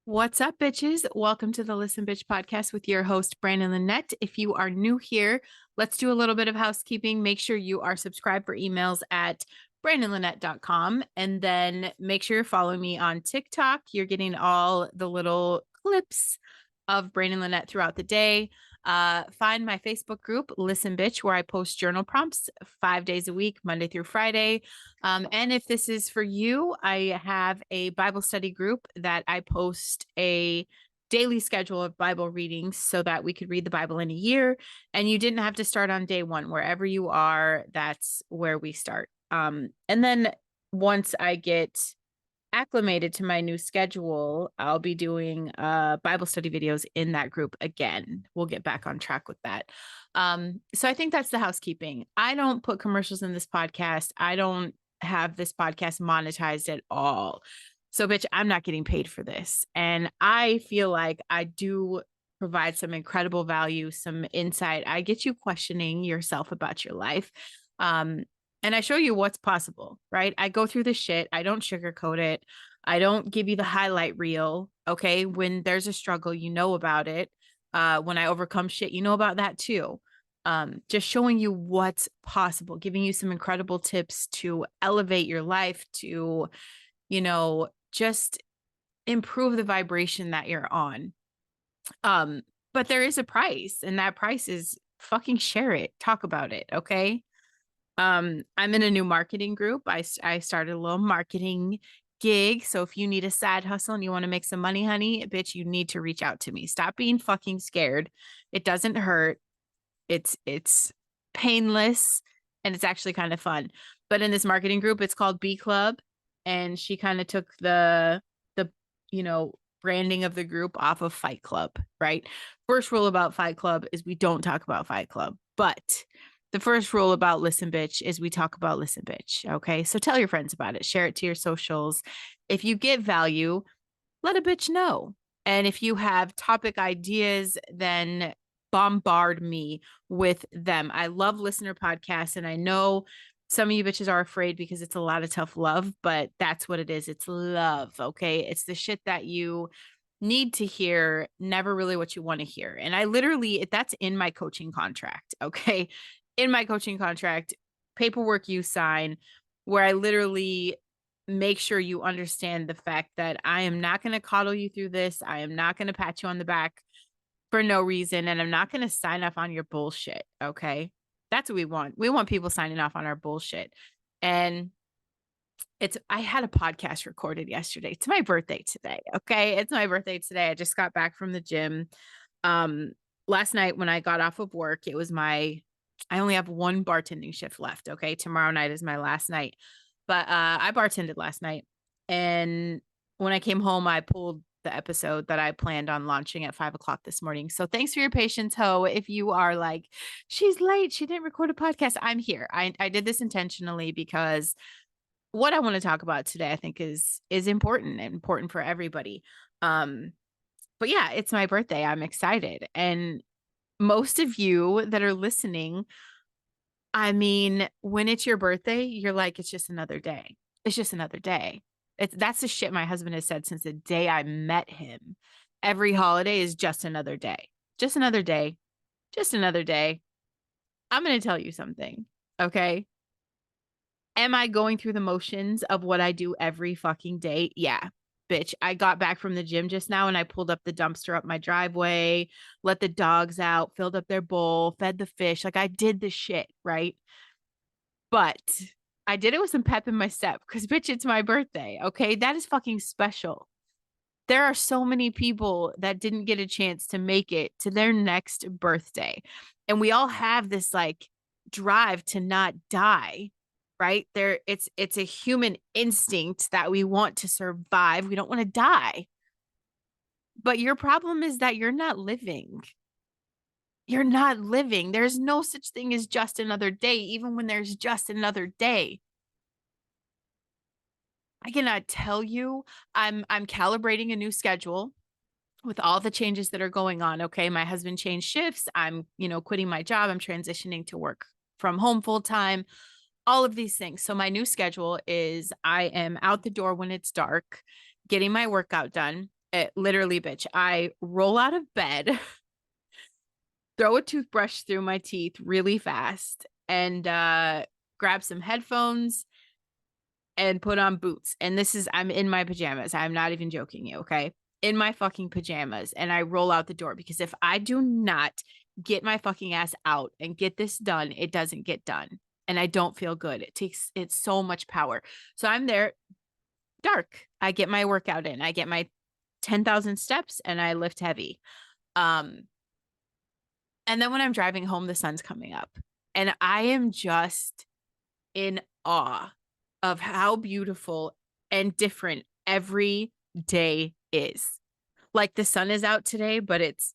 What's up, bitches? Welcome to the Listen Bitch podcast with your host, Brandon Lynette. If you are new here, let's do a little bit of housekeeping. Make sure you are subscribed for emails at brandonlynette.com. And then make sure you're following me on TikTok. You're getting all the little clips of Brandon Lynette throughout the day. Find my Facebook group, Listen Bitch, where I post journal prompts 5 days a week, Monday through Friday. And if this is for you, I have a Bible study group that I post a daily schedule of Bible readings so that we could read the Bible in a year. And you didn't have to start on day one. Wherever you are, that's where we start. And then once I get acclimated to my new schedule, I'll be doing Bible study videos in that group again. We'll get back on track with that. So I think that's the housekeeping. I don't put commercials in this podcast. I don't have this podcast monetized at all. So, bitch, I'm not getting paid for this. And I feel like I do provide some incredible value, some insight. I get you questioning yourself about your life. And I show you what's possible, right? I go through the shit. I don't sugarcoat it. I don't give you the highlight reel. Okay. When there's a struggle, you know about it. When I overcome shit, you know about that too. Just showing you what's possible, giving you some incredible tips to elevate your life, to, just improve the vibration that you're on. But there is a price, and that price is fucking share it, talk about it. Okay. I'm in a new marketing group. I started a little marketing gig. So if you need a side hustle and you want to make some money, honey, bitch, you need to reach out to me. Stop being fucking scared. It doesn't hurt. It's painless, and it's actually kind of fun. But in this marketing group, it's called B Club, and she kind of took the branding of the group off of Fight Club, right? First rule about Fight Club is we don't talk about Fight Club. But the first rule about Listen Bitch is we talk about Listen Bitch. Okay. So tell your friends about it. Share it to your socials. If you get value, let a bitch know. And if you have topic ideas, then bombard me with them. I love listener podcasts, and I know some of you bitches are afraid because it's a lot of tough love, but that's what it is. It's love. Okay. It's the shit that you need to hear, never really what you want to hear. And I literally, that's in my coaching contract. Okay. In my coaching contract, paperwork you sign, where I literally make sure you understand the fact that I am not going to coddle you through this. I am not going to pat you on the back for no reason. And I'm not going to sign off on your bullshit. Okay. That's what we want. We want people signing off on our bullshit. And I had a podcast recorded yesterday. It's my birthday today. Okay. It's my birthday today. I just got back from the gym. Last night when I got off of work, I only have one bartending shift left. Okay. Tomorrow night is my last night, but I bartended last night. And when I came home, I pulled the episode that I planned on launching at 5 o'clock this morning. So thanks for your patience, Ho. If you are like, she's late, she didn't record a podcast, I'm here. I did this intentionally because what I want to talk about today, I think is important and important for everybody. But yeah, it's my birthday. I'm excited. And most of you that are listening, I mean, when it's your birthday, you're like, it's just another day. It's just another day. That's the shit my husband has said since the day I met him. Every holiday is just another day. Just another day. Just another day. I'm going to tell you something. Okay. Am I going through the motions of what I do every fucking day? Yeah, bitch. I got back from the gym just now and I pulled up the dumpster up my driveway, let the dogs out, filled up their bowl, fed the fish. Like I did the shit, right? But I did it with some pep in my step because, bitch, it's my birthday. Okay. That is fucking special. There are so many people that didn't get a chance to make it to their next birthday. And we all have this like drive to not die, right? It's a human instinct that we want to survive. We don't want to die. But your problem is that you're not living. You're not living. There's no such thing as just another day, even when there's just another day. I cannot tell you. I'm calibrating a new schedule with all the changes that are going on. Okay. My husband changed shifts. I'm, quitting my job. I'm transitioning to work from home full time, all of these things. So my new schedule is I am out the door when it's dark, getting my workout done. Literally, bitch, I roll out of bed, throw a toothbrush through my teeth really fast, and grab some headphones and put on boots. And I'm in my pajamas. I'm not even joking you, okay? In my fucking pajamas. And I roll out the door because if I do not get my fucking ass out and get this done, it doesn't get done. And I don't feel good. It's so much power. So I'm there, dark. I get my workout in. I get my 10,000 steps and I lift heavy. Um, and then when I'm driving home, the sun's coming up. And I am just in awe of how beautiful and different every day is. Like the sun is out today, but it's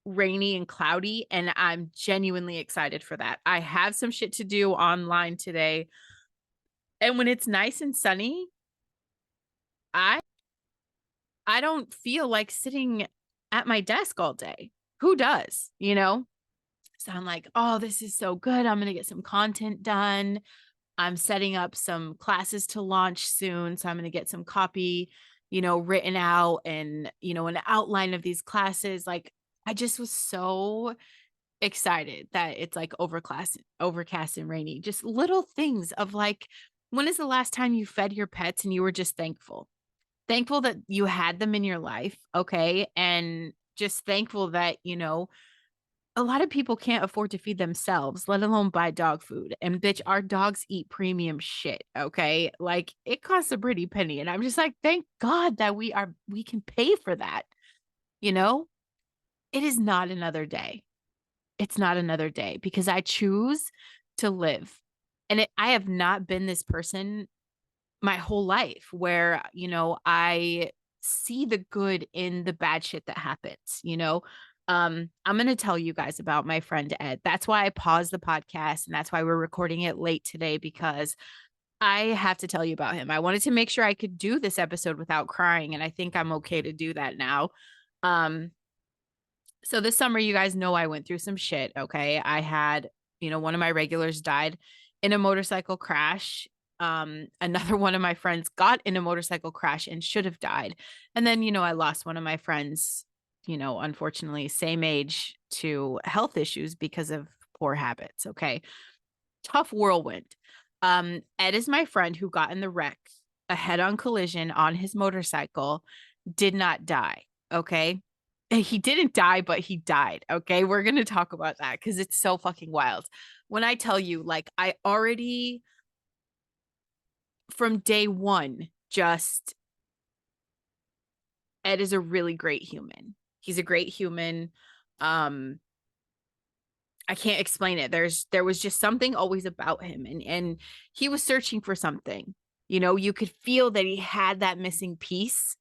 rainy and cloudy, and I'm genuinely excited for that. I have some shit to do online today. And when it's nice and sunny, I I don't feel like sitting at my desk all day. Who does, you know? So I'm like, oh, this is so good. I'm going to get some content done. I'm setting up some classes to launch soon. So I'm going to get some copy, written out and, an outline of these classes. Like, I just was so excited that it's like overcast and rainy. Just little things of like, when is the last time you fed your pets and you were just thankful? Thankful that you had them in your life. Okay. And just thankful that, a lot of people can't afford to feed themselves, let alone buy dog food. And bitch, our dogs eat premium shit. Okay. Like it costs a pretty penny. And I'm just like, thank God that we can pay for that. You know, it is not another day. It's not another day because I choose to live. And I have not been this person my whole life where, I see the good in the bad shit that happens. I'm going to tell you guys about my friend Ed. That's why I paused the podcast and that's why we're recording it late today because I have to tell you about him. I wanted to make sure I could do this episode without crying and I think I'm okay to do that now. Um so this summer you guys know I went through some shit, okay? I had, one of my regulars died in a motorcycle crash. Another one of my friends got in a motorcycle crash and should have died. And then, I lost one of my friends, unfortunately, same age to health issues because of poor habits. Okay. Tough whirlwind. Ed is my friend who got in the wreck, a head on collision on his motorcycle, did not die. Okay. He didn't die, but he died. Okay. We're going to talk about that because it's so fucking wild. When I tell you, like, I already from day one, just Ed is a really great human. He's a great human. Um, I can't explain it. There was just something always about him and he was searching for something. You could feel that he had that missing piece.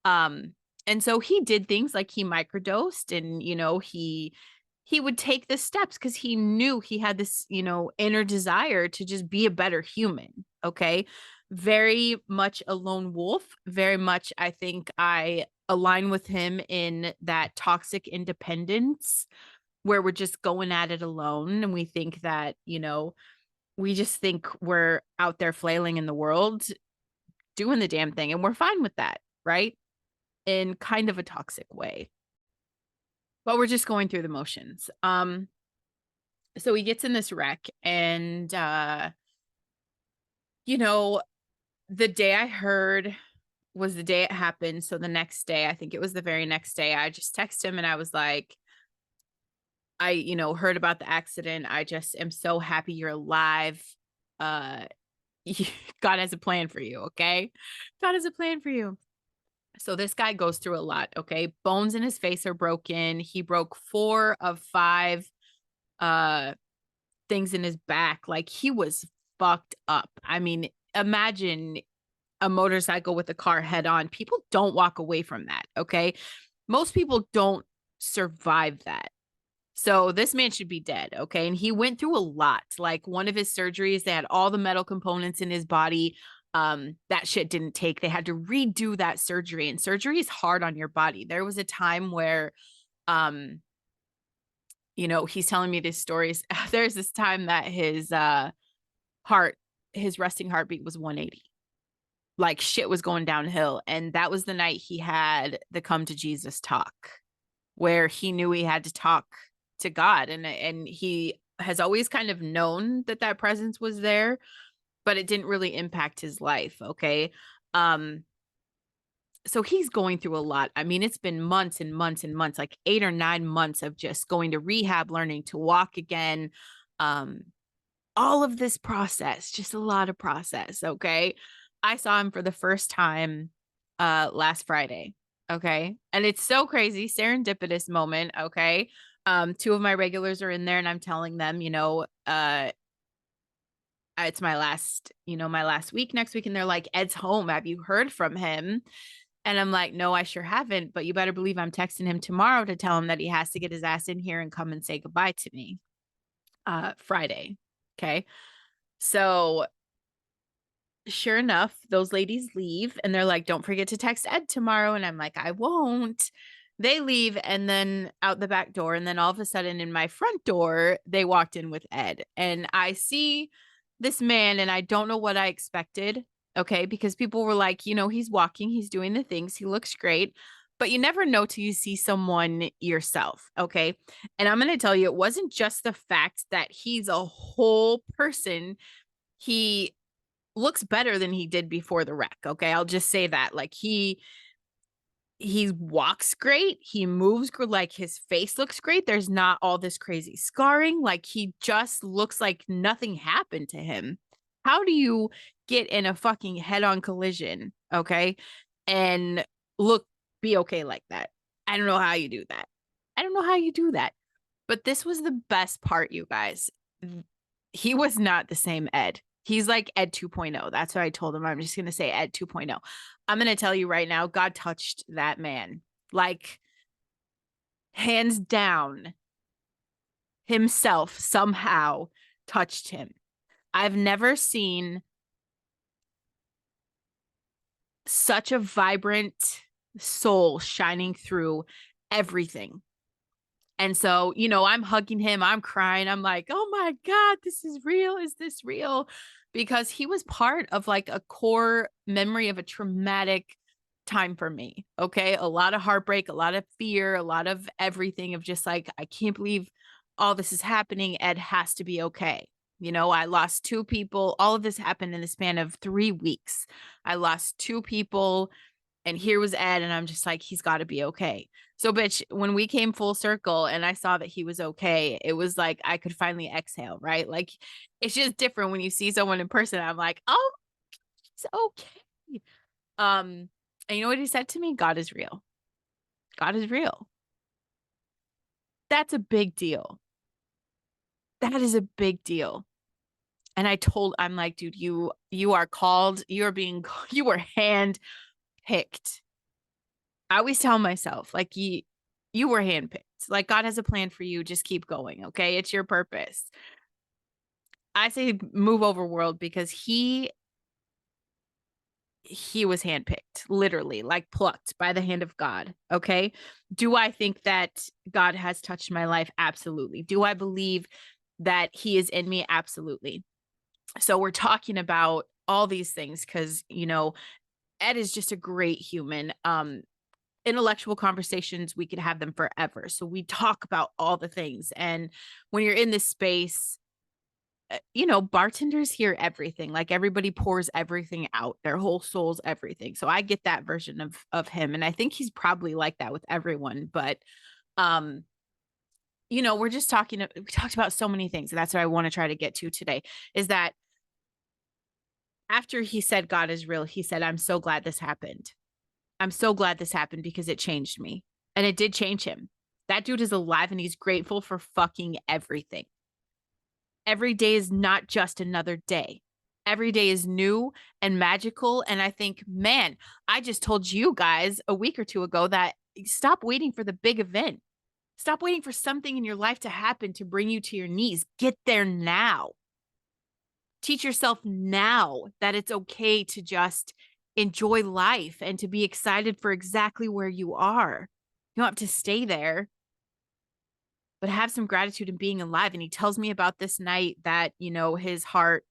Um, and so he did things like he microdosed and he would take the steps because he knew he had this, inner desire to just be a better human. Okay. Very much a lone wolf. Very much, I think I align with him in that toxic independence where we're just going at it alone. And we think that, we just think we're out there flailing in the world, doing the damn thing. And we're fine with that. Right. In kind of a toxic way. But we're just going through the motions. So he gets in this wreck and the day I heard was the day it happened. So the next day, I think it was the very next day, I just texted him and I was like, I, heard about the accident. I just am so happy you're alive. Uh God has a plan for you, okay? God has a plan for you. So this guy goes through a lot, okay? Bones in his face are broken. He broke 4 of 5 things in his back. Like he was fucked up. I mean, imagine a motorcycle with a car head on. People don't walk away from that, okay? Most people don't survive that. So this man should be dead, okay? And he went through a lot. Like one of his surgeries, they had all the metal components in his body. That shit didn't take. They had to redo that surgery, and surgery is hard on your body. There was a time where, he's telling me these stories. There's this time that his resting heartbeat was 180. like shit was going downhill. And that was the night he had the come to Jesus talk, where he knew he had to talk to God. And he has always kind of known that that presence was there, but it didn't really impact his life. Okay. So he's going through a lot. I mean, it's been months and months and months, like 8 or 9 months of just going to rehab, learning to walk again. Um, all of this process, just a lot of process. Okay. I saw him for the first time last Friday. Okay. And it's so crazy, serendipitous moment. Okay. Two of my regulars are in there and I'm telling them, it's my last week next week. And they're like, Ed's home. Have you heard from him? And I'm like, no, I sure haven't, but you better believe I'm texting him tomorrow to tell him that he has to get his ass in here and come and say goodbye to me. Friday. Okay. So sure enough, those ladies leave and they're like, don't forget to text Ed tomorrow. And I'm like, I won't. They leave and then out the back door. And then all of a sudden in my front door, they walked in with Ed. And I see this man and I don't know what I expected. Okay. Because people were like, he's walking, he's doing the things, he looks great. But you never know till you see someone yourself. Okay. And I'm going to tell you, it wasn't just the fact that he's a whole person. He looks better than he did before the wreck. Okay. I'll just say that. Like he walks great. He moves like his face looks great. There's not all this crazy scarring. Like he just looks like nothing happened to him. How do you get in a fucking head-on collision, okay, and be okay like that? I don't know how you do that. I don't know how you do that. But this was the best part, you guys. He was not the same Ed. He's like Ed 2.0. That's what I told him. I'm just going to say Ed 2.0. I'm going to tell you right now, God touched that man. Like, hands down, himself somehow touched him. I've never seen such a vibrant soul shining through everything. And so, I'm hugging him, I'm crying. I'm like, oh my God, this is real. Is this real? Because he was part of like a core memory of a traumatic time for me. Okay. A lot of heartbreak, a lot of fear, a lot of everything of just like, I can't believe all this is happening. Ed has to be okay. I lost two people. All of this happened in the span of 3 weeks. I lost two people and here was Ed, and I'm just like, he's got to be okay. So, bitch, when we came full circle and I saw that he was okay, it was like I could finally exhale, right? Like, it's just different when you see someone in person. I'm like, oh, it's okay. And you know what he said to me? God is real. God is real. That's a big deal. That is a big deal. And I'm like, dude, you are called, you were hand picked. I always tell myself, like, you were handpicked. Like, God has a plan for you. Just keep going. Okay. It's your purpose. I say move over world because he was handpicked, literally, like plucked by the hand of God. Okay. Do I think that God has touched my life? Absolutely. Do I believe that he is in me? Absolutely. So we're talking about all these things because, Ed is just a great human. Intellectual conversations, we could have them forever. So we talk about all the things. And when you're in this space, bartenders hear everything. Like everybody pours everything out, their whole soul's everything. So I get that version of him. And I think he's probably like that with everyone. But we talked about so many things. And that's what I want to try to get to today is that after he said God is real, he said, I'm so glad this happened. I'm so glad this happened because it changed me. And it did change him. That dude is alive and he's grateful for fucking everything. Every day is not just another day. Every day is new and magical. And I think, man, I just told you guys a week or two ago that stop waiting for the big event. Stop waiting for something in your life to happen to bring you to your knees. Get there now. Teach yourself now that it's okay to just enjoy life and to be excited for exactly where you are. You don't have to stay there, but have some gratitude in being alive. And he tells me about this night that, his heart,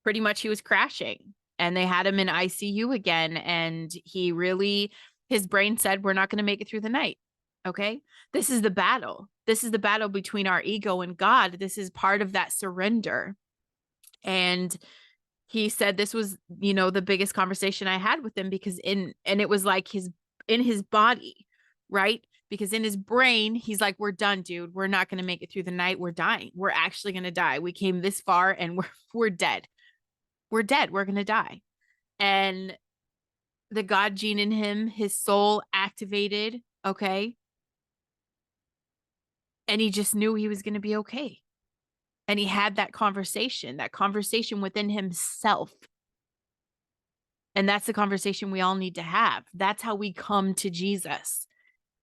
pretty much he was crashing. and they had him in ICU again. And his brain said, we're not going to make it through the night. Okay. This is the battle. This is the battle between our ego and God. This is part of that surrender. And he said this was, the biggest conversation I had with him, because and it was like in his body, right? Because in his brain, he's like, we're done, dude. We're not going to make it through the night. We're dying. We're actually going to die. We came this far and we're dead. We're dead. We're going to die. And the God gene in him, his soul activated. Okay. And he just knew he was going to be okay. And he had that conversation within himself. And that's the conversation we all need to have. That's how we come to Jesus,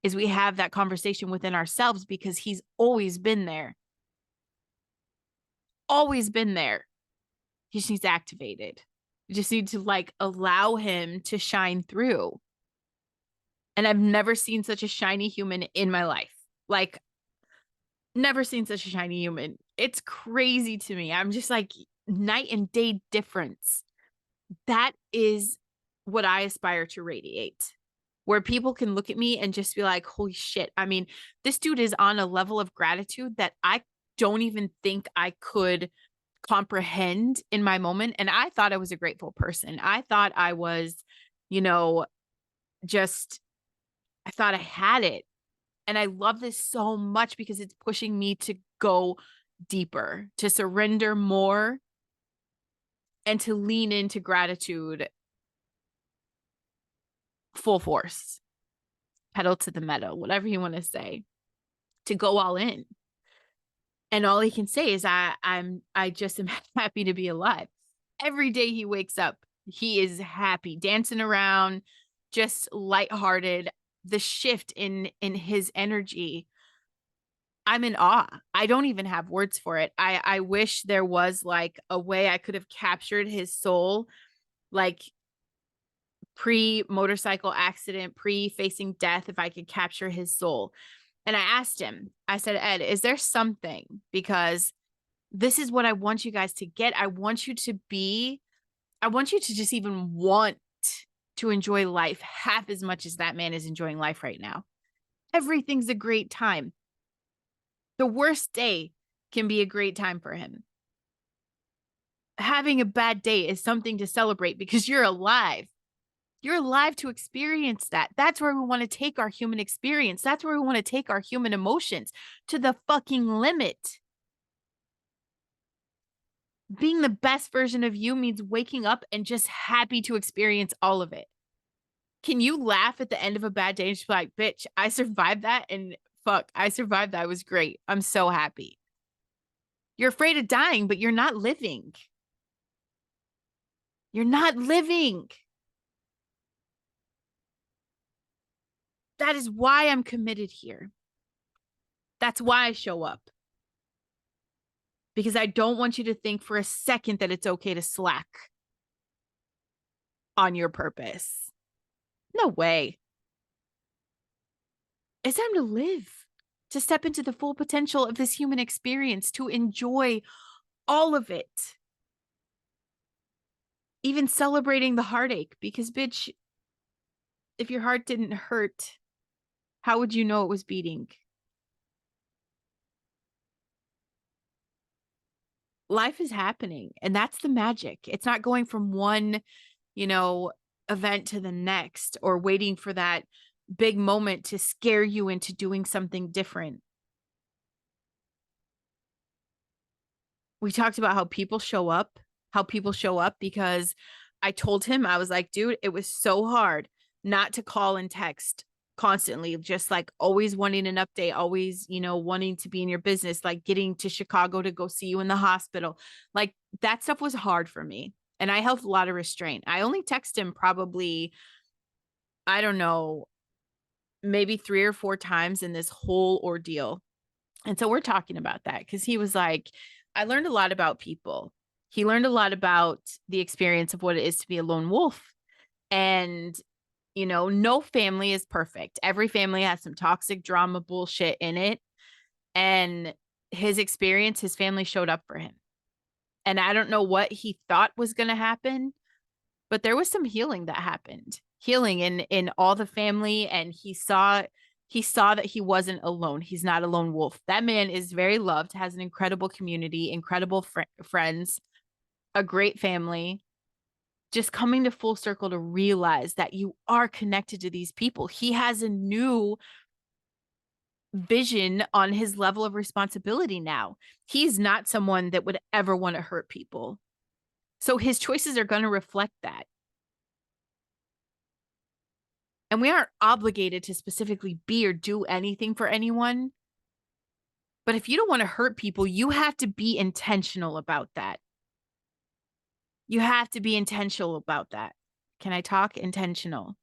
is we have that conversation within ourselves, because he's always been there. Always been there. He just needs activated. You just need to allow him to shine through. And I've never seen such a shiny human in my life. Never seen such a shiny human. It's crazy to me. I'm just like, night and day difference. That is what I aspire to radiate, where people can look at me and just be like, holy shit. I mean, this dude is on a level of gratitude that I don't even think I could comprehend in my moment. And I thought I was a grateful person. I thought I was, I thought I had it. And I love this so much, because it's pushing me to go deeper, to surrender more, and to lean into gratitude full force, pedal to the metal, whatever you want to say, to go all in. And all he can say is, I just am happy to be alive. Every day he wakes up, he is happy, dancing around, just lighthearted. The shift in his energy, I'm in awe. I don't even have words for it. I wish there was a way I could have captured his soul, pre-motorcycle accident, pre-facing death, if I could capture his soul. And I asked him, I said, Ed, is there something? Because this is what I want you guys to get. I want you to just even want to enjoy life half as much as that man is enjoying life right now. Everything's a great time. The worst day can be a great time for him. Having a bad day is something to celebrate, because you're alive. You're alive to experience that. That's where we want to take our human experience. That's where we want to take our human emotions, to the fucking limit. Being the best version of you means waking up and just happy to experience all of it. Can you laugh at the end of a bad day and just be like, bitch, I survived that, and fuck, I survived that. It was great. I'm so happy. You're afraid of dying, but you're not living. You're not living. That is why I'm committed here. That's why I show up. Because I don't want you to think for a second that it's okay to slack on your purpose. No way. It's time to live, to step into the full potential of this human experience, to enjoy all of it. Even celebrating the heartache, because bitch, if your heart didn't hurt, how would you know it was beating? Life is happening, and that's the magic. It's not going from one, event to the next, or waiting for that big moment to scare you into doing something different. We talked about how people show up because I told him, I was like, dude, it was so hard not to call and text constantly, just always wanting an update, always, wanting to be in your business, getting to Chicago to go see you in the hospital. That stuff was hard for me. And I held a lot of restraint. I only text him probably, I don't know, maybe 3 or 4 times in this whole ordeal. And so we're talking about that, because he was like, I learned a lot about people. He learned a lot about the experience of what it is to be a lone wolf. And, no family is perfect. Every family has some toxic drama bullshit in it. And his family showed up for him. And I don't know what he thought was going to happen, But there was some healing that happened. Healing in all the family, and he saw that he wasn't alone. He's not a lone wolf. That man is very loved, has an incredible community, incredible friends, a great family. Just coming to full circle to realize that you are connected to these people. He has a new vision on his level of responsibility now. He's not someone that would ever want to hurt people. So his choices are going to reflect that. And we aren't obligated to specifically be or do anything for anyone. But if you don't want to hurt people, you have to be intentional about that. You have to be intentional about that. Can I talk? Intentional.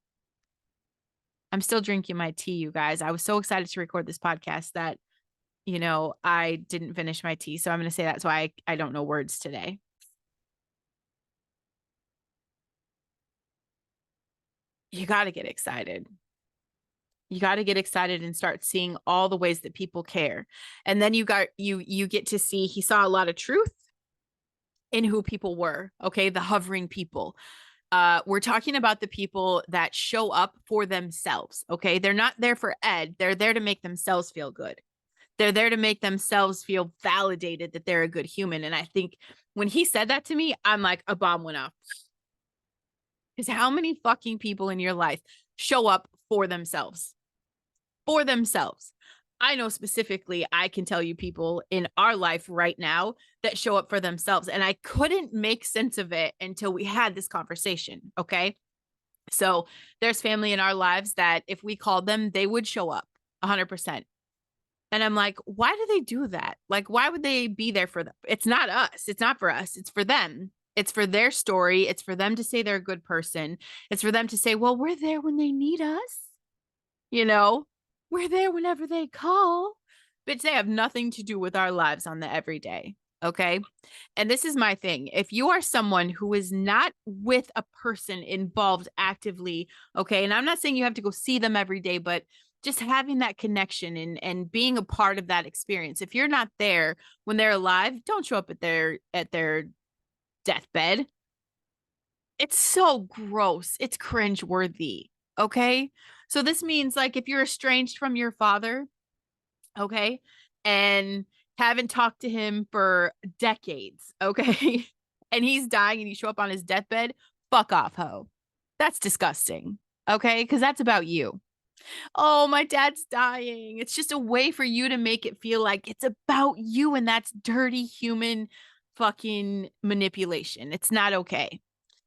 I'm still drinking my tea, you guys. I was so excited to record this podcast that, I didn't finish my tea. So I'm going to say that's why I don't know words today. You got to get excited. You got to get excited and start seeing all the ways that people care. And then you get to see he saw a lot of truth in who people were. Okay. The hovering people. We're talking about the people that show up for themselves. Okay. They're not there for Ed. They're there to make themselves feel good. They're there to make themselves feel validated that they're a good human. And I think when he said that to me, I'm like, a bomb went off. Because how many fucking people in your life show up for themselves? For themselves. I know specifically, I can tell you people in our life right now that show up for themselves. And I couldn't make sense of it until we had this conversation. Okay. So there's family in our lives that if we called them, they would show up 100%. And I'm like, why do they do that? Like, why would they be there for them? It's not us. It's not for us. It's for them. It's for their story. It's for them to say they're a good person. It's for them to say, well, we're there when they need us. We're there whenever they call. But they have nothing to do with our lives on the everyday. Okay. And this is my thing. If you are someone who is not with a person involved actively, okay, and I'm not saying you have to go see them every day, but just having that connection and being a part of that experience. If you're not there when they're alive, don't show up at their deathbed. It's so gross. It's cringeworthy. Okay. So this means like if you're estranged from your father, okay, and haven't talked to him for decades, okay, and he's dying and you show up on his deathbed, fuck off, ho. That's disgusting. Okay. Because that's about you. Oh, my dad's dying. It's just a way for you to make it feel like it's about you, and that's dirty human fucking manipulation. It's not okay.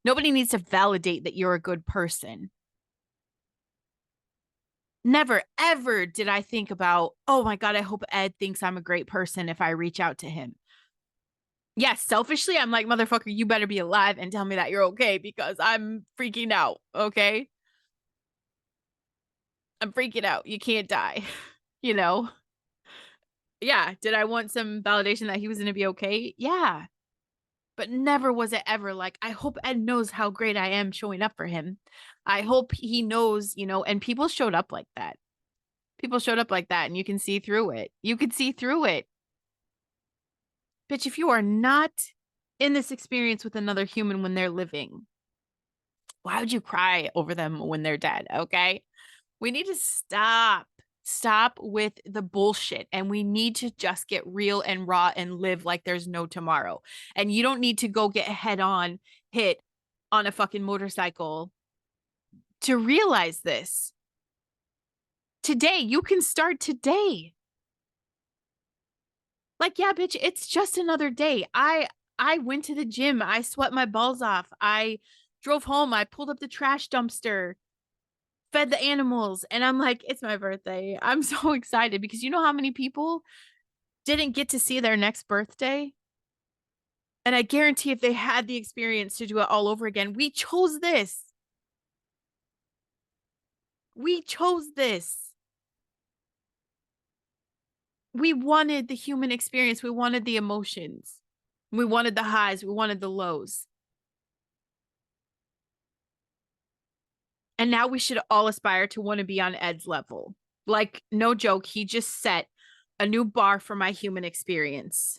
Nobody needs to validate that you're a good person. Never, ever did I think about, oh my God, I hope Ed thinks I'm a great person if I reach out to him. Yes, selfishly, I'm like, motherfucker, you better be alive and tell me that you're okay because I'm freaking out. Okay. I'm freaking out. You can't die, you know? Yeah. Did I want some validation that he was going to be okay? Yeah. But never was it ever like, I hope Ed knows how great I am showing up for him. I hope he knows, and people showed up like that. People showed up like that, and you can see through it. You could see through it. Bitch, if you are not in this experience with another human when they're living, why would you cry over them when they're dead? Okay. We need to stop with the bullshit, and we need to just get real and raw and live like there's no tomorrow. And you don't need to go get head on hit on a fucking motorcycle to realize this. Today, you can start today. Like, yeah, bitch, it's just another day. I went to the gym. I sweat my balls off. I drove home. I pulled up the trash dumpster, fed the animals, and I'm like, it's my birthday. I'm so excited because you know how many people didn't get to see their next birthday? And I guarantee if they had the experience to do it all over again, we chose this. We chose this. We wanted the human experience. We wanted the emotions. We wanted the highs. We wanted the lows. And now we should all aspire to want to be on Ed's level. Like, no joke, he just set a new bar for my human experience.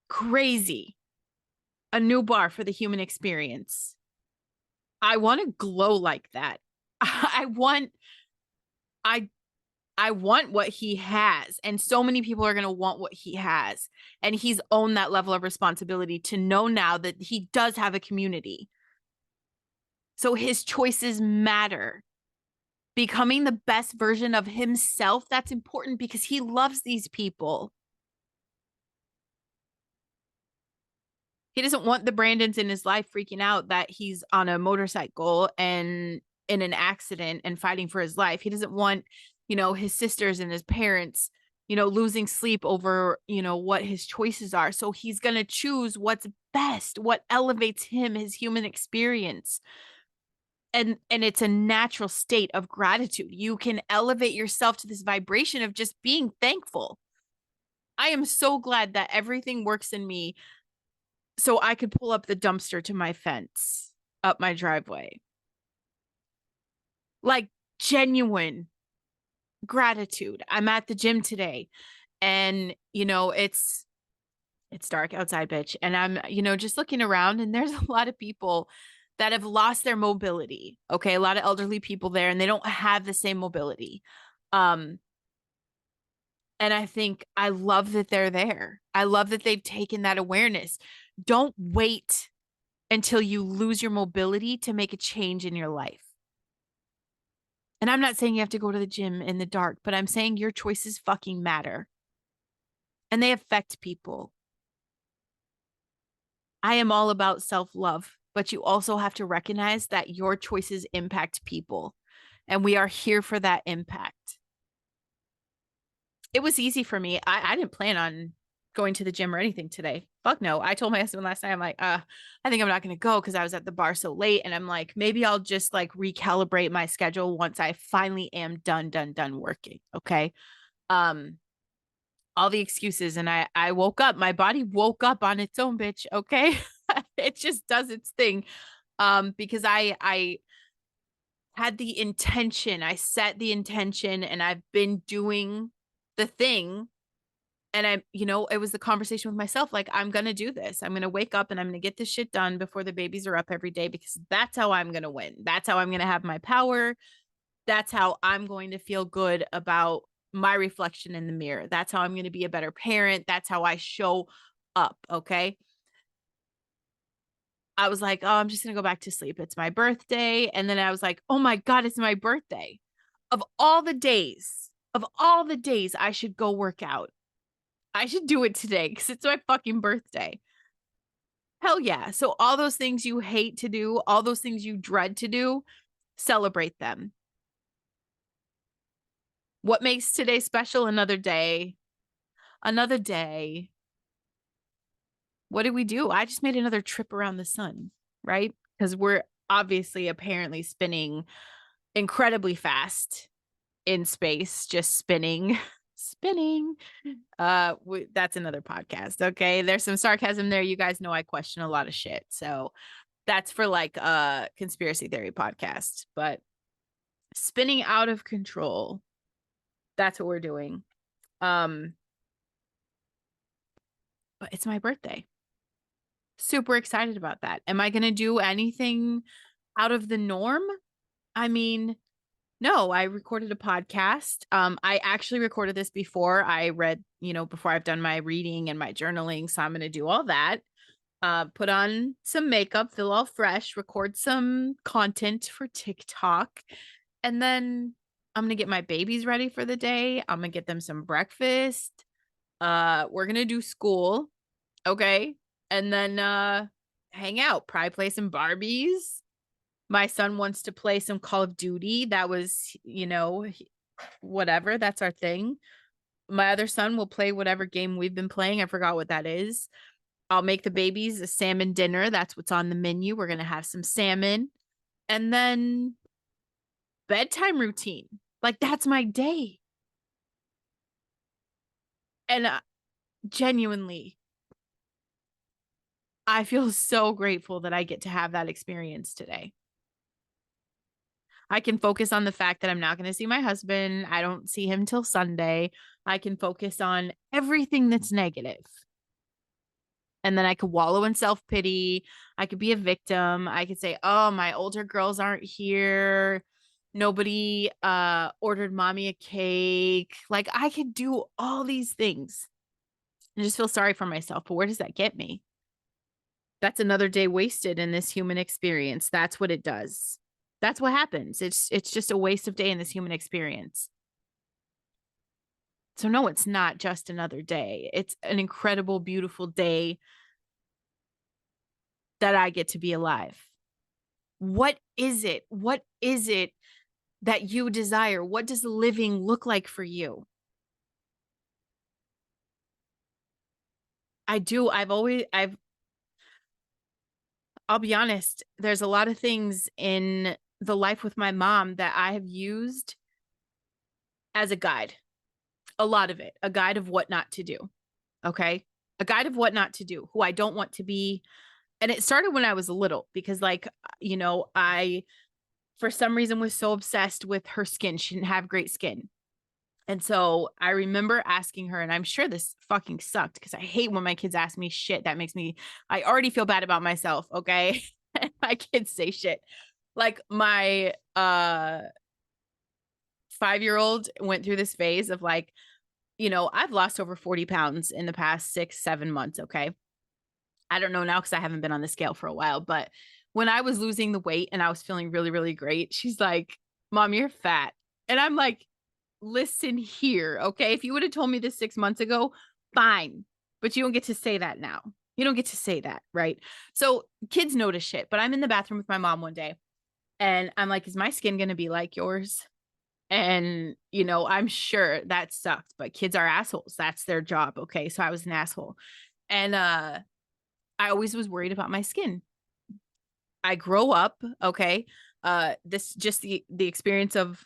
Crazy. a new bar for the human experience. I want to glow like that. I want I I want what he has. And so many people are going to want what he has. And he's owned that level of responsibility to know now that he does have a community. So his choices matter. Becoming the best version of himself, that's important because he loves these people. He doesn't want the Brandons in his life freaking out that he's on a motorcycle and in an accident and fighting for his life. He doesn't want, his sisters and his parents, losing sleep over, what his choices are. So he's going to choose what's best, what elevates him, his human experience. And it's a natural state of gratitude. You can elevate yourself to this vibration of just being thankful. I am so glad that everything works in me so I could pull up the dumpster to my fence up my driveway. Like genuine gratitude. I'm at the gym today and it's dark outside, bitch. And I'm, just looking around and there's a lot of people that have lost their mobility. Okay. A lot of elderly people there and they don't have the same mobility. And I love that they're there. I love that they've taken that awareness. Don't wait until you lose your mobility to make a change in your life. And I'm not saying you have to go to the gym in the dark, but I'm saying your choices fucking matter. And they affect people. I am all about self-love, but you also have to recognize that your choices impact people. And we are here for that impact. It was easy for me. I didn't plan on going to the gym or anything today. Fuck no. I told my husband last night, I'm like, I think I'm not going to go because I was at the bar so late. And I'm like, maybe I'll just like recalibrate my schedule once I finally am done working. Okay. All the excuses. And I woke up, my body woke up on its own, bitch. Okay. It just does its thing. Because I had the intention, I set the intention and I've been doing the thing. And it was the conversation with myself. Like, I'm going to do this. I'm going to wake up and I'm going to get this shit done before the babies are up every day, because that's how I'm going to win. That's how I'm going to have my power. That's how I'm going to feel good about my reflection in the mirror. That's how I'm going to be a better parent. That's how I show up. Okay. I was like, oh, I'm just going to go back to sleep. It's my birthday. And then I was like, oh my God, it's my birthday. Of all the days, I should go work out. I should do it today because it's my fucking birthday. Hell yeah. So all those things you hate to do, all those things you dread to do, celebrate them. What makes today special? Another day. Another day. What did we do? I just made another trip around the sun, right? Because we're obviously apparently spinning incredibly fast in space, just spinning. That's another podcast. Okay, there's some sarcasm there. You guys know I question a lot of shit, so that's for like a conspiracy theory podcast. But spinning out of control, that's what we're doing. But it's my birthday. Super excited about that. Am I gonna do anything out of the norm? I mean, no, I recorded a podcast. I actually recorded this before I read, before I've done my reading and my journaling. So I'm going to do all that. Put on some makeup, feel all fresh, record some content for TikTok. And then I'm going to get my babies ready for the day. I'm going to get them some breakfast. We're going to do school. Okay. And then hang out, probably play some Barbies. My son wants to play some Call of Duty. That was, whatever. That's our thing. My other son will play whatever game we've been playing. I forgot what that is. I'll make the babies a salmon dinner. That's what's on the menu. We're going to have some salmon. And then bedtime routine. Like, that's my day. And genuinely, I feel so grateful that I get to have that experience today. I can focus on the fact that I'm not going to see my husband. I don't see him till Sunday. I can focus on everything that's negative. And then I could wallow in self-pity. I could be a victim. I could say, oh, my older girls aren't here. Nobody ordered mommy a cake. Like, I could do all these things and just feel sorry for myself. But where does that get me? That's another day wasted in this human experience. That's what it does. That's what happens. It's just a waste of day in this human experience. So no, it's not just another day. It's an incredible, beautiful day that I get to be alive. What is it? What is it that you desire? What does living look like for you? I'll be honest, there's a lot of things in the life with my mom that I have used as a guide. A lot of it, a guide of what not to do. Okay. A guide of what not to do, who I don't want to be. And it started when I was little because, like, I, for some reason, was so obsessed with her skin. She didn't have great skin. And so I remember asking her, and I'm sure this fucking sucked because I hate when my kids ask me shit. That makes me, I already feel bad about myself. Okay. My kids say shit. Like my 5-year-old went through this phase of like, I've lost over 40 pounds in the past 6-7 months. Okay. I don't know now because I haven't been on the scale for a while, but when I was losing the weight and I was feeling really, really great, she's like, Mom, you're fat. And I'm like, listen here. Okay. If you would have told me this 6 months ago, fine. But you don't get to say that now. You don't get to say that. Right. So kids notice shit, but I'm in the bathroom with my mom one day and I'm like, is my skin going to be like yours? And, I'm sure that sucked, but kids are assholes. That's their job. Okay. So I was an asshole. And I always was worried about my skin. I grow up, okay. This just the experience of,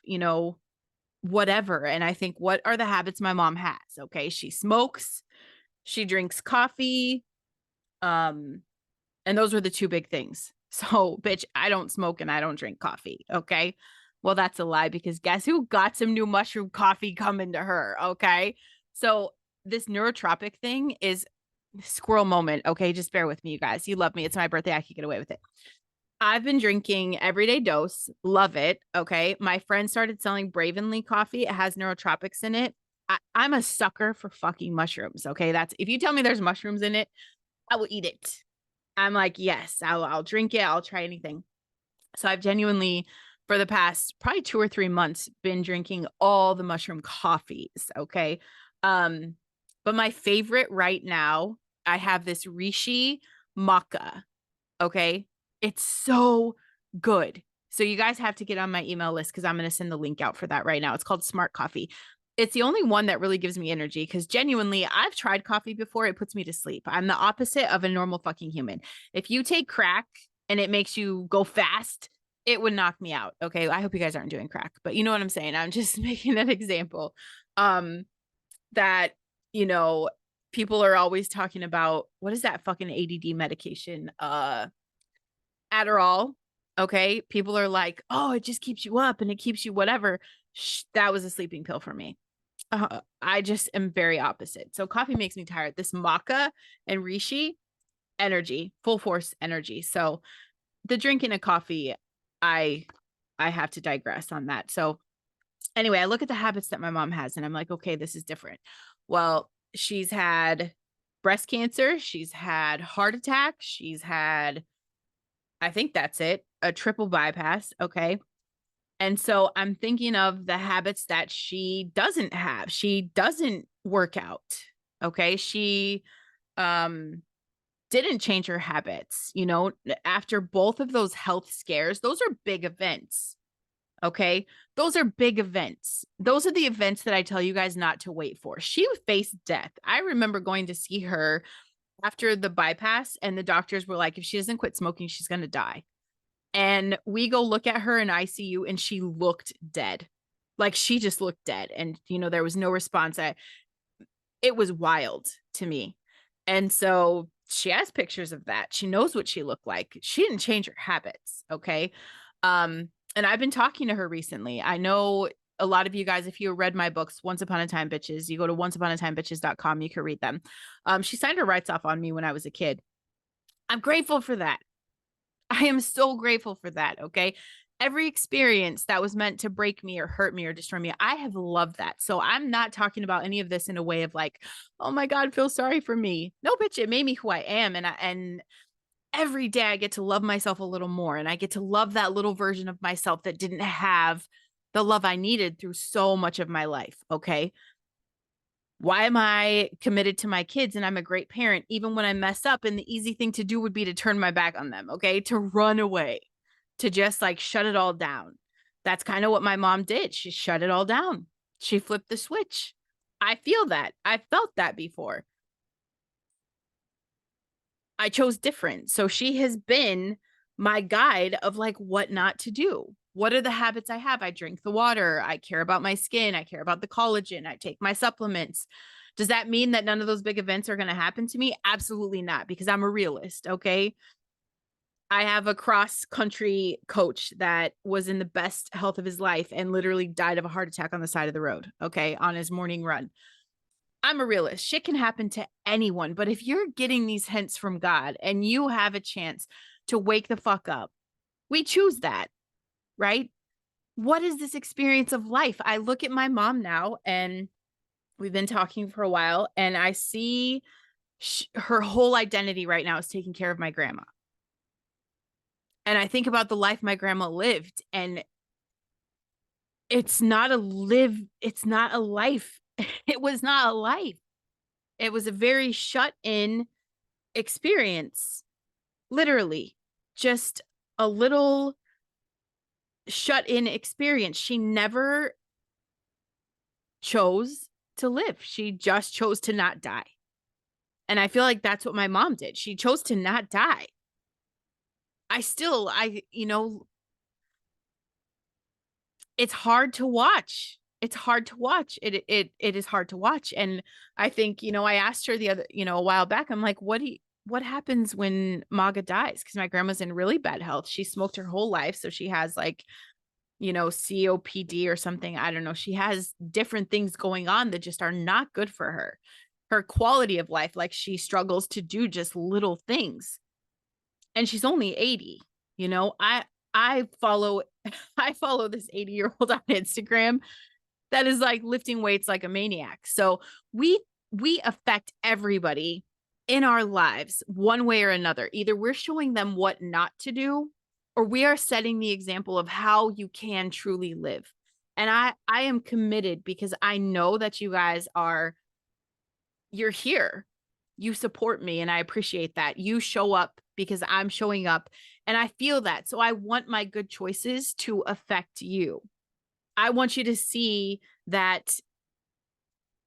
whatever. And I think, what are the habits my mom has? Okay. She smokes, she drinks coffee. And those were the two big things. So, bitch, I don't smoke and I don't drink coffee. Okay. Well, that's a lie because guess who got some new mushroom coffee coming to her? Okay. So, this neurotropic thing is squirrel moment. Okay. Just bear with me, you guys. You love me. It's my birthday. I can get away with it. I've been drinking Everyday Dose. Love it. Okay. My friend started selling Bravenly coffee. It has neurotropics in it. I'm a sucker for fucking mushrooms. Okay. If you tell me there's mushrooms in it, I will eat it. I'm like, yes, I'll drink it. I'll try anything. So I've genuinely, for the past probably 2 or 3 months, been drinking all the mushroom coffees. Okay. But my favorite right now, I have this Rishi Maca. Okay. It's so good. So you guys have to get on my email list because I'm going to send the link out for that right now. It's called Smart Coffee. It's the only one that really gives me energy because genuinely, I've tried coffee before. It puts me to sleep. I'm the opposite of a normal fucking human. If you take crack and it makes you go fast, it would knock me out. Okay. I hope you guys aren't doing crack, but you know what I'm saying? I'm just making an example. That, people are always talking about, what is that fucking ADD medication? Adderall. Okay. People are like, oh, it just keeps you up and it keeps you whatever. That was a sleeping pill for me. I just am very opposite. So coffee makes me tired. This maca and Rishi, energy, full force energy. So the drinking of coffee, I have to digress on that. So anyway, I look at the habits that my mom has and I'm like, okay, this is different. Well, she's had breast cancer. She's had heart attack. She's had, I think that's it, a triple bypass. Okay. And so I'm thinking of the habits that she doesn't have. She doesn't work out. Okay. She didn't change her habits, after both of those health scares. Those are big events. Okay. Those are big events. Those are the events that I tell you guys not to wait for. She faced death. I remember going to see her after the bypass and the doctors were like, if she doesn't quit smoking, she's going to die. And we go look at her in ICU and she looked dead. Like she just looked dead. And, there was no response. It was wild to me. And so she has pictures of that. She knows what she looked like. She didn't change her habits. Okay. And I've been talking to her recently. I know a lot of you guys, if you read my books, Once Upon a Time Bitches, you go to onceuponatimebitches.com, you can read them. She signed her rights off on me when I was a kid. I'm grateful for that. I am so grateful for that. Okay. Every experience that was meant to break me or hurt me or destroy me, I have loved that. So I'm not talking about any of this in a way of like, oh my God, feel sorry for me. No, bitch, it made me who I am. And every day I get to love myself a little more, and I get to love that little version of myself that didn't have the love I needed through so much of my life. Okay. Why am I committed to my kids and I'm a great parent, even when I mess up? And the easy thing to do would be to turn my back on them. Okay. To run away, to just like shut it all down. That's kind of what my mom did. She shut it all down. She flipped the switch. I feel that. I felt that before. I chose different. So she has been my guide of like what not to do. What are the habits I have? I drink the water. I care about my skin. I care about the collagen. I take my supplements. Does that mean that none of those big events are going to happen to me? Absolutely not, because I'm a realist. Okay. I have a cross country coach that was in the best health of his life and literally died of a heart attack on the side of the road. Okay. On his morning run. I'm a realist. Shit can happen to anyone. But if you're getting these hints from God and you have a chance to wake the fuck up, we choose that, right? What is this experience of life? I look at my mom now, and we've been talking for a while, and I see her whole identity right now is taking care of my grandma. And I think about the life my grandma lived, and it's not a live, it's not a life. It was not a life. It was a very shut in experience, literally just a little shut in experience. She never chose to live. She just chose to not die. And I feel like that's what my mom did. She chose to not die. It's hard to watch. It's hard to watch. It is hard to watch. And I think, I asked her a while back, I'm like, what happens when Maga dies? Because my grandma's in really bad health. She smoked her whole life. So she has like, COPD or something. I don't know. She has different things going on that just are not good for her. Her quality of life, like she struggles to do just little things. And she's only 80. I follow I follow this 80-year-old on Instagram that is like lifting weights like a maniac. So we affect everybody in our lives one way or another. Either we're showing them what not to do, or we are setting the example of how you can truly live. And I am committed, because I know that you guys you're here. You support me, and I appreciate that. You show up because I'm showing up, and I feel that. So I want my good choices to affect you. I want you to see that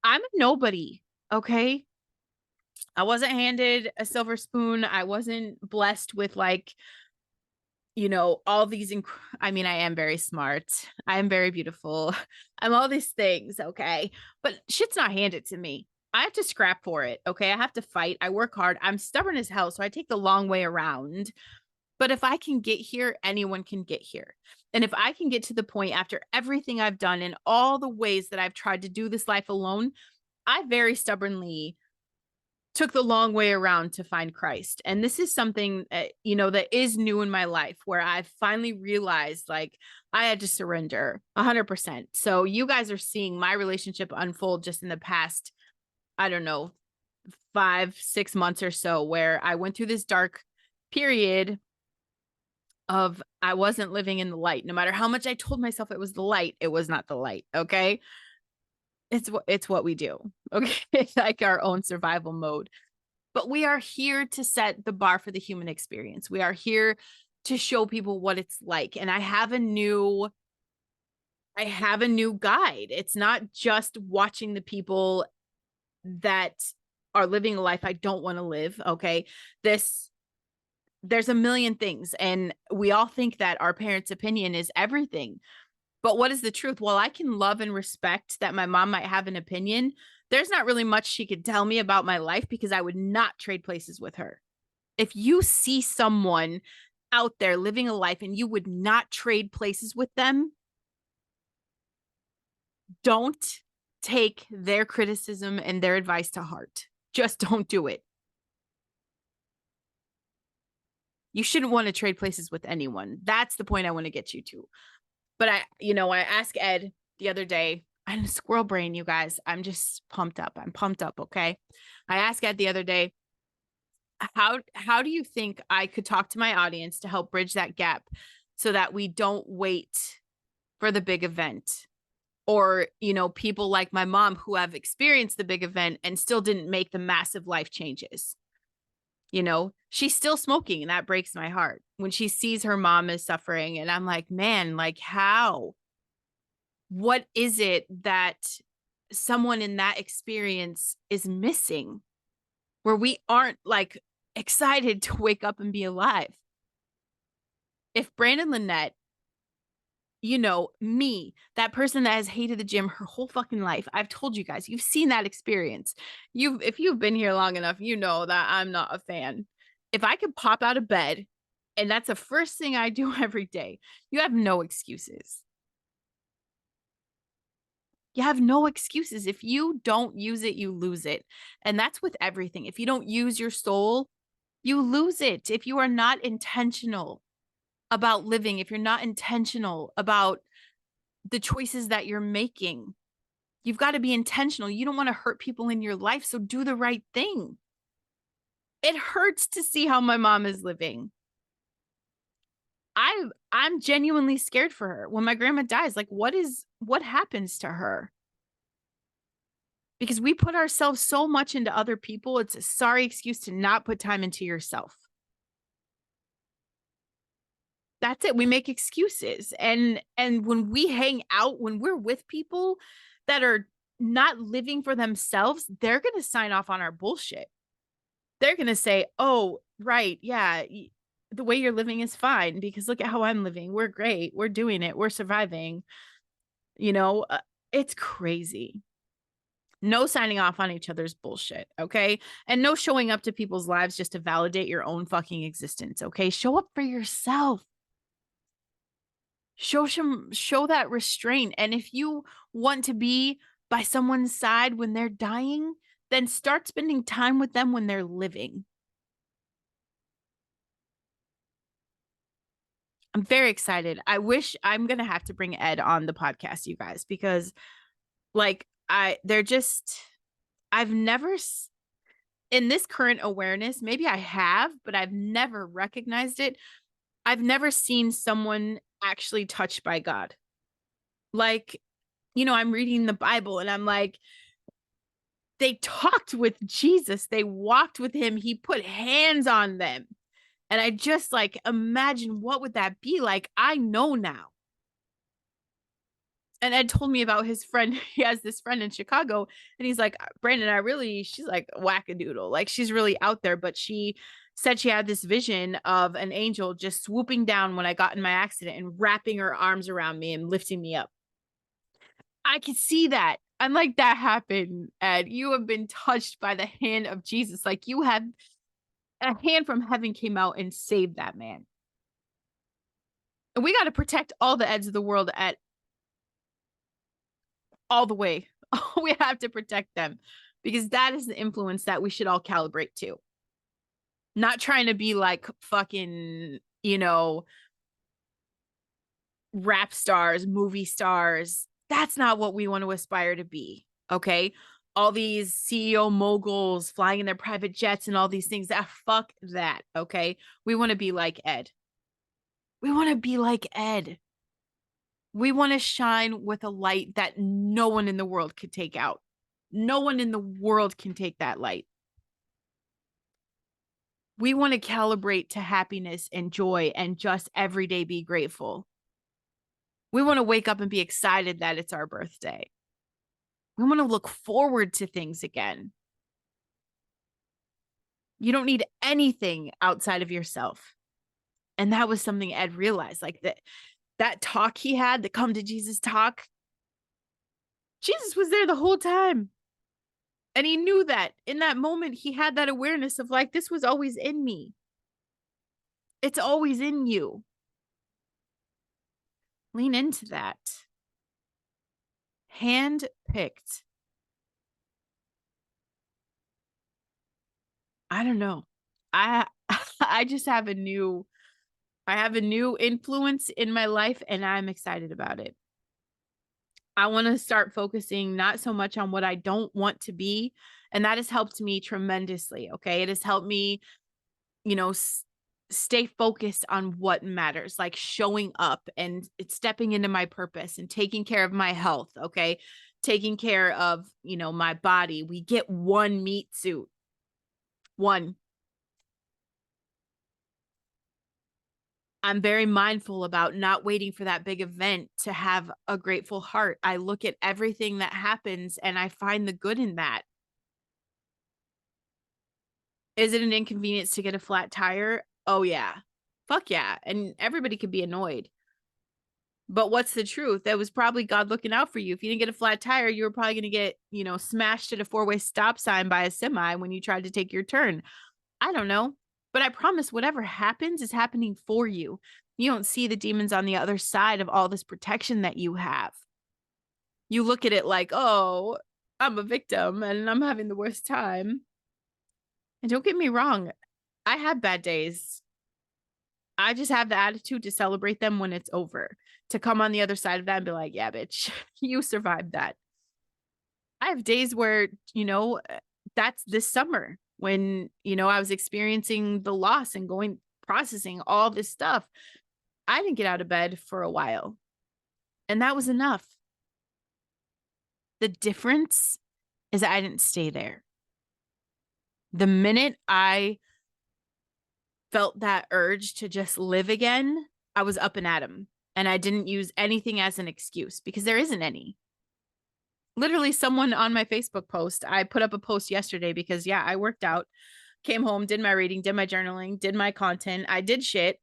I'm a nobody. Okay. I wasn't handed a silver spoon. I wasn't blessed with like, all these, I am very smart. I am very beautiful. I'm all these things. Okay. But shit's not handed to me. I have to scrap for it. Okay. I have to fight. I work hard. I'm stubborn as hell. So I take the long way around. But if I can get here, anyone can get here. And if I can get to the point after everything I've done and all the ways that I've tried to do this life alone, I very stubbornly took the long way around to find Christ. And this is something, that is new in my life, where I've finally realized like I had to surrender 100%. So you guys are seeing my relationship unfold just in the past, I don't know, 5-6 months or so, where I went through this dark period of I wasn't living in the light. No matter how much I told myself it was the light, it was not the light. Okay. It's what we do. Okay. It's like our own survival mode. But we are here to set the bar for the human experience. We are here to show people what it's like. And I have a new guide. It's not just watching the people that are living a life I don't want to live. Okay. There's a million things, and we all think that our parents' opinion is everything. But what is the truth? While I can love and respect that my mom might have an opinion, there's not really much she could tell me about my life, because I would not trade places with her. If you see someone out there living a life and you would not trade places with them, don't take their criticism and their advice to heart. Just don't do it. You shouldn't want to trade places with anyone. That's the point I want to get you to. But I asked Ed the other day. I'm a squirrel brain, you guys. I'm just pumped up. I'm pumped up, okay? I asked Ed the other day, how do you think I could talk to my audience to help bridge that gap so that we don't wait for the big event? Or, people like my mom who have experienced the big event and still didn't make the massive life changes. She's still smoking and that breaks my heart when she sees her mom is suffering. And I'm like, man, like how? What is it that someone in that experience is missing where we aren't like excited to wake up and be alive? If Brandon Lynette, me, that person that has hated the gym her whole fucking life, I've told you guys, you've seen that experience. If you've been here long enough, you know that I'm not a fan. If I could pop out of bed and that's the first thing I do every day, you have no excuses. You have no excuses. If you don't use it, you lose it. And that's with everything. If you don't use your soul, you lose it. If you are not intentional about living, if you're not intentional about the choices that you're making, you've got to be intentional. You don't want to hurt people in your life, so do the right thing. It hurts to see how my mom is living. I'm genuinely scared for her. When my grandma dies, like what happens to her? Because we put ourselves so much into other people. It's a sorry excuse to not put time into yourself. That's it. We make excuses. And when we hang out, when we're with people that are not living for themselves, they're going to sign off on our bullshit. They're going to say, oh, right. Yeah. The way you're living is fine because look at how I'm living. We're great. We're doing it. We're surviving. It's crazy. No signing off on each other's bullshit, okay? And no showing up to people's lives just to validate your own fucking existence, okay? Show up for yourself. Show that restraint. And if you want to be by someone's side when they're dying, then start spending time with them when they're living. I'm very excited. I wish I'm going to have to bring Ed on the podcast, you guys, because I've never, in this current awareness, maybe I have, but I've never recognized it. I've never seen someone actually touched by God. Like, I'm reading the Bible and I'm like, they talked with Jesus. They walked with him. He put hands on them. And I just like imagine what would that be like? I know now. And Ed told me about his friend. He has this friend in Chicago and he's like, Brandon, she's like wackadoodle. Like she's really out there, but she said she had this vision of an angel just swooping down when I got in my accident and wrapping her arms around me and lifting me up. I could see that. I'm like, that happened, Ed. You have been touched by the hand of Jesus. Like you have a hand from heaven came out and saved that man. And we got to protect all the Eds of the world at all the way. We have to protect them because that is the influence that we should all calibrate to. Not trying to be like fucking, rap stars, movie stars. That's not what we want to aspire to be. Okay. All these CEO moguls flying in their private jets and all these things. Fuck that. Okay. We want to be like Ed. We want to be like Ed. We want to shine with a light that no one in the world could take out. No one in the world can take that light. We want to calibrate to happiness and joy and just every day be grateful. We want to wake up and be excited that it's our birthday. We want to look forward to things again. You don't need anything outside of yourself. And that was something Ed realized, like that talk he had, the come to Jesus talk. Jesus was there the whole time. And he knew that in that moment, he had that awareness of like, this was always in me. It's always in you. Lean into that. Handpicked. I don't know. I I just have a new influence in my life and I'm excited about it. I want to start focusing not so much on what I don't want to be, and that has helped me tremendously, okay? It has helped me, you know, stay focused on what matters, like showing up and it's stepping into my purpose and taking care of my health, okay? Taking care of, my body. We get one meat suit. One. I'm very mindful about not waiting for that big event to have a grateful heart. I look at everything that happens and I find the good in that. Is it an inconvenience to get a flat tire? Oh, yeah. Fuck yeah. And everybody could be annoyed. But what's the truth? That was probably God looking out for you. If you didn't get a flat tire, you were probably going to get, smashed at a four-way stop sign by a semi when you tried to take your turn. I don't know. But I promise whatever happens is happening for you. You don't see the demons on the other side of all this protection that you have. You look at it like, oh, I'm a victim and I'm having the worst time. And don't get me wrong, I have bad days. I just have the attitude to celebrate them when it's over, to come on the other side of that and be like, yeah, bitch, you survived that. I have days where, that's this summer when, I was experiencing the loss and processing all this stuff. I didn't get out of bed for a while, and that was enough. The difference is I didn't stay there. The minute I felt that urge to just live again, I was up and at 'em, and I didn't use anything as an excuse because there isn't any. Literally, someone on my Facebook post, I put up a post yesterday because, yeah, I worked out, came home, did my reading, did my journaling, did my content. I did shit.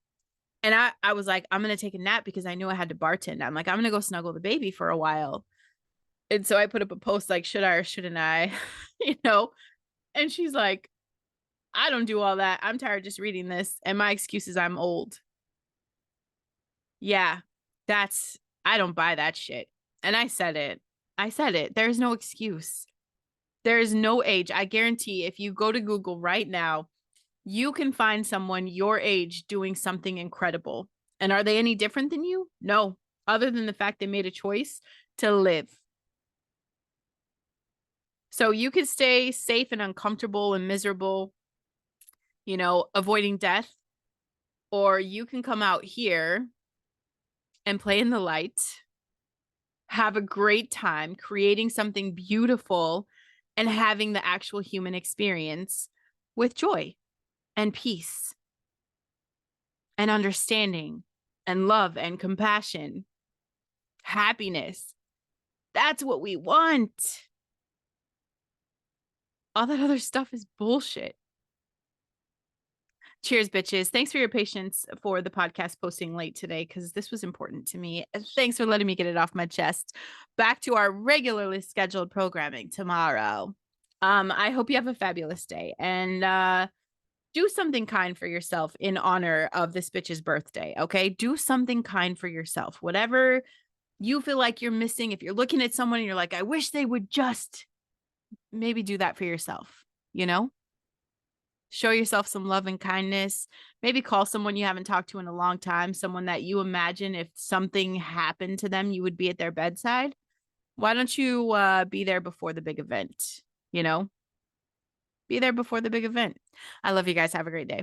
And I was like, I'm going to take a nap because I knew I had to bartend. I'm like, I'm going to go snuggle the baby for a while. And so I put up a post like, should I or shouldn't I? And she's like, I don't do all that. I'm tired just reading this. And my excuse is I'm old. Yeah, I don't buy that shit. And I said it. There's no excuse. There is no age. I guarantee if you go to Google right now, you can find someone your age doing something incredible. And are they any different than you? No, other than the fact they made a choice to live. So you could stay safe and uncomfortable and miserable, avoiding death, or you can come out here and play in the light, have a great time creating something beautiful and having the actual human experience with joy and peace and understanding and love and compassion, happiness. That's what we want. All that other stuff is bullshit. Cheers, bitches. Thanks for your patience for the podcast posting late today because this was important to me. Thanks for letting me get it off my chest. Back to our regularly scheduled programming tomorrow. I hope you have a fabulous day and do something kind for yourself in honor of this bitch's birthday, okay? Do something kind for yourself. Whatever you feel like you're missing, if you're looking at someone and you're like, I wish they would just maybe do that for yourself, Show yourself some love and kindness. Maybe call someone you haven't talked to in a long time, someone that you imagine if something happened to them, you would be at their bedside. Why don't you be there before the big event? Be there before the big event. I love you guys. Have a great day.